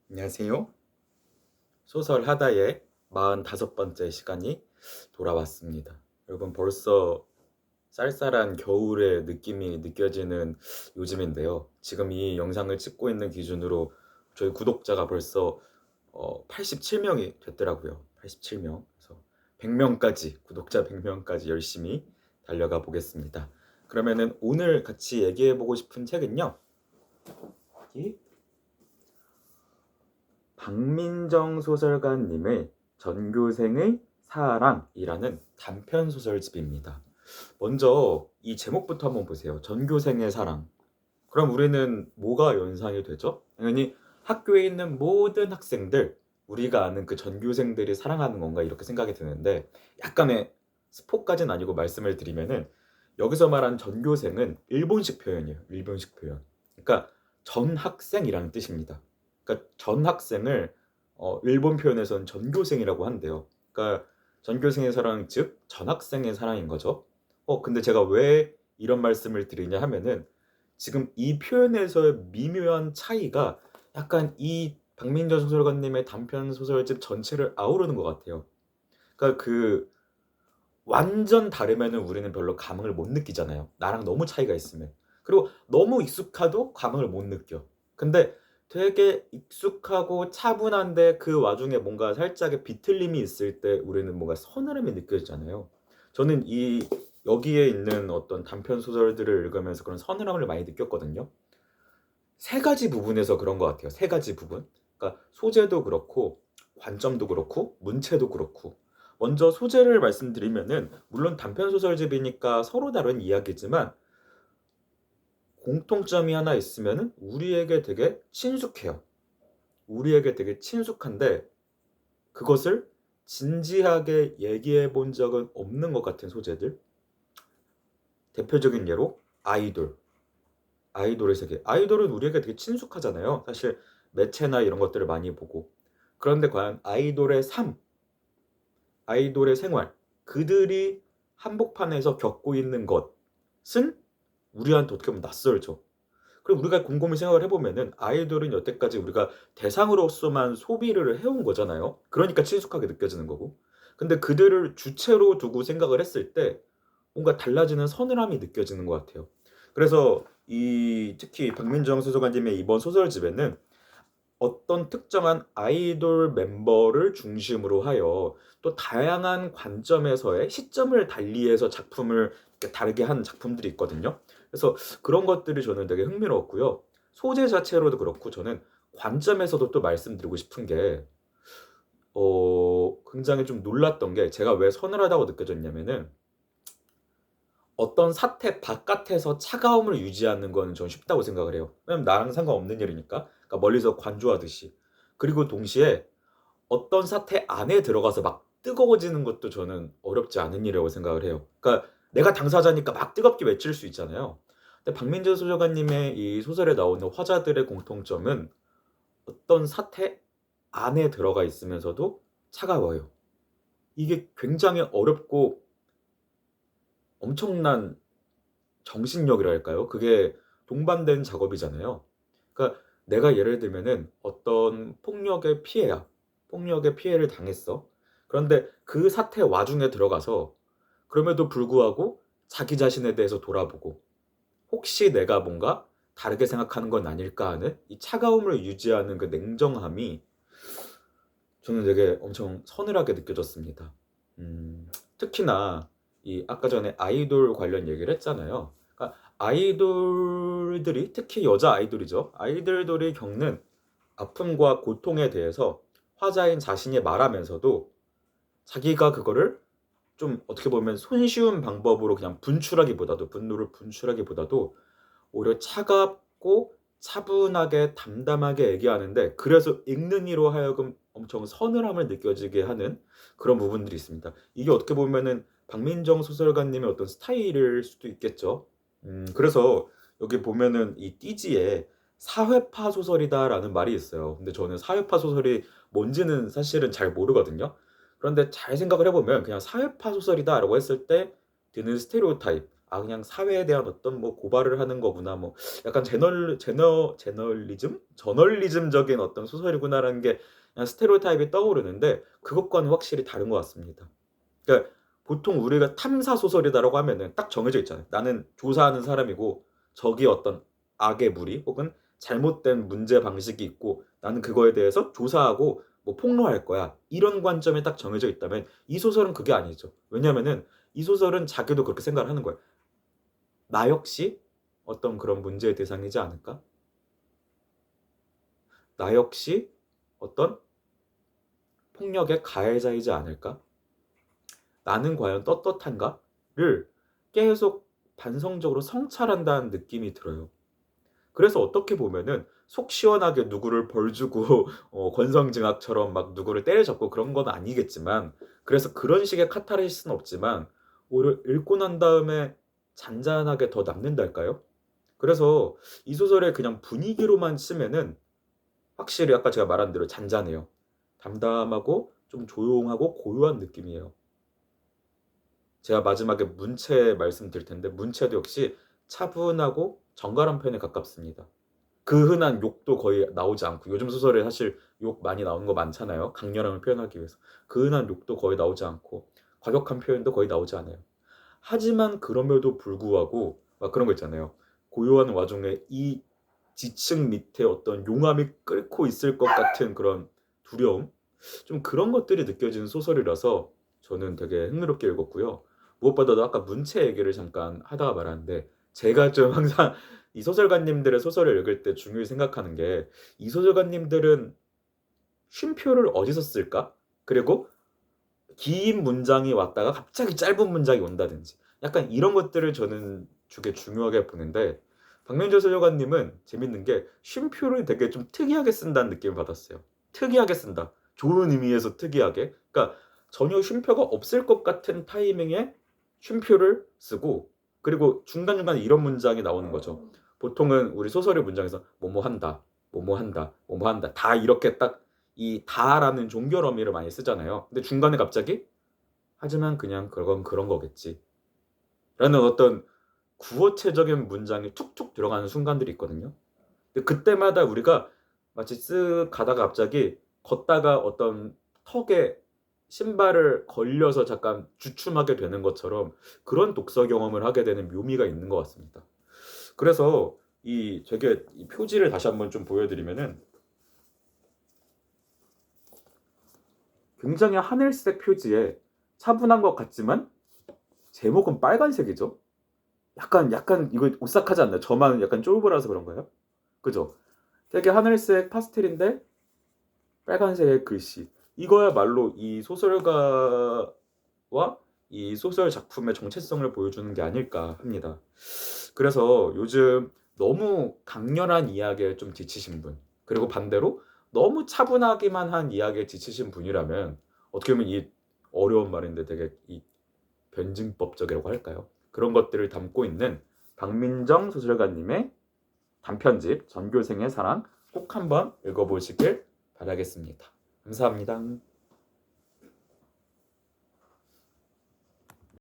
안녕하세요. 소설 하다의 45번째 시간이 돌아왔습니다. 여러분 벌써 쌀쌀한 겨울의 느낌이 느껴지는 요즘인데요. 지금 이 영상을 찍고 있는 기준으로 저희 구독자가 벌써 87명이 됐더라고요. 87명. 그래서 100명까지 구독자 100명까지 열심히 달려가 보겠습니다. 그러면은 오늘 같이 얘기해 보고 싶은 책은요. 여기 박민정 소설가님의 전교생의 사랑이라는 단편 소설집입니다. 먼저 이 제목부터 한번 보세요. 전교생의 사랑. 그럼 우리는 뭐가 연상이 되죠? 당연히 학교에 있는 모든 학생들, 우리가 아는 그 전교생들이 사랑하는 건가 이렇게 생각이 드는데 약간의 스포까지는 아니고 말씀을 드리면은 여기서 말한 전교생은 일본식 표현이에요. 일본식 표현. 그러니까 전학생이라는 뜻입니다. 그러니까 전학생을 일본 표현에서는 전교생이라고 한대요. 그러니까 전교생의 사랑 즉 전학생의 사랑인 거죠. 근데 제가 왜 이런 말씀을 드리냐 하면은 지금 이 표현에서의 미묘한 차이가 약간 이 박민정 소설가님의 단편 소설집 전체를 아우르는 것 같아요. 그러니까 완전 다르면은 우리는 별로 감흥을 못 느끼잖아요. 나랑 너무 차이가 있으면. 그리고 너무 익숙하도 감흥을 못 느껴. 근데 되게 익숙하고 차분한데 그 와중에 뭔가 살짝의 비틀림이 있을 때 우리는 뭔가 서늘함이 느껴지잖아요. 저는 여기에 있는 어떤 단편 소설들을 읽으면서 그런 서늘함을 많이 느꼈거든요. 세 가지 부분에서 그런 것 같아요. 세 가지 부분. 그러니까 소재도 그렇고 관점도 그렇고 문체도 그렇고. 먼저 소재를 말씀드리면은 물론 단편 소설집이니까 서로 다른 이야기지만 공통점이 하나 있으면은 우리에게 되게 친숙해요. 우리에게 되게 친숙한데 그것을 진지하게 얘기해 본 적은 없는 것 같은 소재들. 대표적인 예로 아이돌. 아이돌의 세계. 아이돌은 우리에게 되게 친숙하잖아요. 사실 매체나 이런 것들을 많이 보고. 그런데 과연 아이돌의 삶, 아이돌의 생활, 그들이 한복판에서 겪고 있는 것은 우리한테 어떻게 보면 낯설죠. 그리고 우리가 곰곰이 생각을 해보면은 아이돌은 여태까지 우리가 대상으로서만 소비를 해온 거잖아요. 그러니까 친숙하게 느껴지는 거고. 근데 그들을 주체로 두고 생각을 했을 때 뭔가 달라지는 서늘함이 느껴지는 것 같아요. 그래서 특히 박민정 소설가님의 이번 소설집에는 어떤 특정한 아이돌 멤버를 중심으로 하여 또 다양한 관점에서의 시점을 달리해서 작품을 이렇게 다르게 한 작품들이 있거든요. 그래서 그런 것들이 저는 되게 흥미로웠고요. 소재 자체로도 그렇고 저는 관점에서도 또 말씀드리고 싶은 게 굉장히 좀 놀랐던 게 제가 왜 서늘하다고 느껴졌냐면은 어떤 사태 바깥에서 차가움을 유지하는 거는 저는 쉽다고 생각을 해요. 왜냐면 나랑 상관없는 일이니까. 그러니까 멀리서 관조하듯이. 그리고 동시에 어떤 사태 안에 들어가서 막 뜨거워지는 것도 저는 어렵지 않은 일이라고 생각을 해요. 그러니까 내가 당사자니까 막 뜨겁게 외칠 수 있잖아요. 근데 박민재 소설가님의 이 소설에 나오는 화자들의 공통점은 어떤 사태 안에 들어가 있으면서도 차가워요. 이게 굉장히 어렵고 엄청난 정신력이랄까요? 그게 동반된 작업이잖아요. 그러니까 내가 예를 들면은 어떤 폭력의 피해야. 폭력의 피해를 당했어. 그런데 그 사태 와중에 들어가서 그럼에도 불구하고 자기 자신에 대해서 돌아보고 혹시 내가 뭔가 다르게 생각하는 건 아닐까 하는 이 차가움을 유지하는 그 냉정함이 저는 되게 엄청 서늘하게 느껴졌습니다. 특히나 이 아까 전에 아이돌 관련 얘기를 했잖아요. 그러니까 아이돌들이 특히 여자 아이돌이죠. 아이돌들이 겪는 아픔과 고통에 대해서 화자인 자신이 말하면서도 자기가 그거를 좀 어떻게 보면 손쉬운 방법으로 그냥 분출하기보다도 분노를 분출하기보다도 오히려 차갑고 차분하게 담담하게 얘기하는데 그래서 읽는 이로 하여금 엄청 서늘함을 느껴지게 하는 그런 부분들이 있습니다. 이게 어떻게 보면은 박민정 소설가님의 어떤 스타일일 수도 있겠죠. 그래서 여기 보면은 이 띠지에 사회파 소설이다라는 말이 있어요. 근데 저는 사회파 소설이 뭔지는 사실은 잘 모르거든요. 그런데 잘 생각을 해보면 그냥 사회파 소설이다라고 했을 때 드는 스테레오타입. 아 그냥 사회에 대한 어떤 뭐 고발을 하는 거구나. 뭐 약간 저널리즘적인 어떤 소설이구나라는 게 그냥 스테레오타입이 떠오르는데 그것과는 확실히 다른 것 같습니다. 그러니까 보통 우리가 탐사 소설이다라고 하면은 딱 정해져 있잖아요. 나는 조사하는 사람이고 저기 어떤 악의 무리 혹은 잘못된 문제 방식이 있고 나는 그거에 대해서 조사하고 뭐 폭로할 거야. 이런 관점이 딱 정해져 있다면 이 소설은 그게 아니죠. 왜냐면은 이 소설은 자기도 그렇게 생각을 하는 거예요. 나 역시 어떤 그런 문제의 대상이지 않을까? 나 역시 어떤 폭력의 가해자이지 않을까? 나는 과연 떳떳한가?를 계속 반성적으로 성찰한다는 느낌이 들어요. 그래서 어떻게 보면은 속 시원하게 누구를 벌 주고 권성징악처럼 막 누구를 때려잡고 그런 건 아니겠지만 그래서 그런 식의 카타르시스는 없지만 오히려 읽고 난 다음에 잔잔하게 더 남는달까요? 그래서 이 소설의 그냥 분위기로만 치면은 확실히 아까 제가 말한 대로 잔잔해요. 담담하고 좀 조용하고 고요한 느낌이에요. 제가 마지막에 문체 말씀드릴 텐데 문체도 역시 차분하고 정갈한 편에 가깝습니다. 그 흔한 욕도 거의 나오지 않고 요즘 소설에 사실 욕 많이 나오는 거 많잖아요. 강렬함을 표현하기 위해서. 그 흔한 욕도 거의 나오지 않고 과격한 표현도 거의 나오지 않아요. 하지만 그럼에도 불구하고 막 그런 거 있잖아요. 고요한 와중에 이 지층 밑에 어떤 용암이 끓고 있을 것 같은 그런 두려움? 좀 그런 것들이 느껴지는 소설이라서 저는 되게 흥미롭게 읽었고요. 무엇보다도 아까 문체 얘기를 잠깐 하다가 말았는데 제가 좀 항상 이 소설가님들의 소설을 읽을 때 중요히 생각하는 게 이 소설가님들은 쉼표를 어디서 쓸까? 그리고 긴 문장이 왔다가 갑자기 짧은 문장이 온다든지 약간 이런 것들을 저는 되게 중요하게 보는데 박명재 소설가님은 재밌는 게 쉼표를 되게 좀 특이하게 쓴다는 느낌을 받았어요. 특이하게 쓴다. 좋은 의미에서 특이하게. 그러니까 전혀 쉼표가 없을 것 같은 타이밍에 쉼표를 쓰고 그리고 중간중간에 이런 문장이 나오는 거죠. 보통은 우리 소설의 문장에서 뭐뭐 한다, 뭐뭐 한다, 뭐뭐 한다 다 이렇게 딱 이 다라는 종결 어미를 많이 쓰잖아요. 근데 중간에 갑자기 하지만 그냥 그건 그런 거겠지. 라는 어떤 구어체적인 문장이 툭툭 들어가는 순간들이 있거든요. 근데 그때마다 우리가 마치 쓱 가다가 갑자기 걷다가 어떤 턱에 신발을 걸려서 잠깐 주춤하게 되는 것처럼 그런 독서 경험을 하게 되는 묘미가 있는 것 같습니다. 그래서 이 되게 이 표지를 다시 한번 좀 보여드리면은 굉장히 하늘색 표지에 차분한 것 같지만 제목은 빨간색이죠. 약간 이거 오싹하지 않나요? 저만 약간 쫄보라서 그런가요? 그죠? 되게 하늘색 파스텔인데 빨간색의 글씨. 이거야말로 이 소설가와 이 소설 작품의 정체성을 보여주는 게 아닐까 합니다. 그래서 요즘 너무 강렬한 이야기에 좀 지치신 분, 그리고 반대로 너무 차분하기만 한 이야기에 지치신 분이라면 어떻게 보면 이 어려운 말인데 되게 이 변증법적이라고 할까요? 그런 것들을 담고 있는 박민정 소설가님의 단편집 전교생의 사랑 꼭 한번 읽어보시길 바라겠습니다. 감사합니다.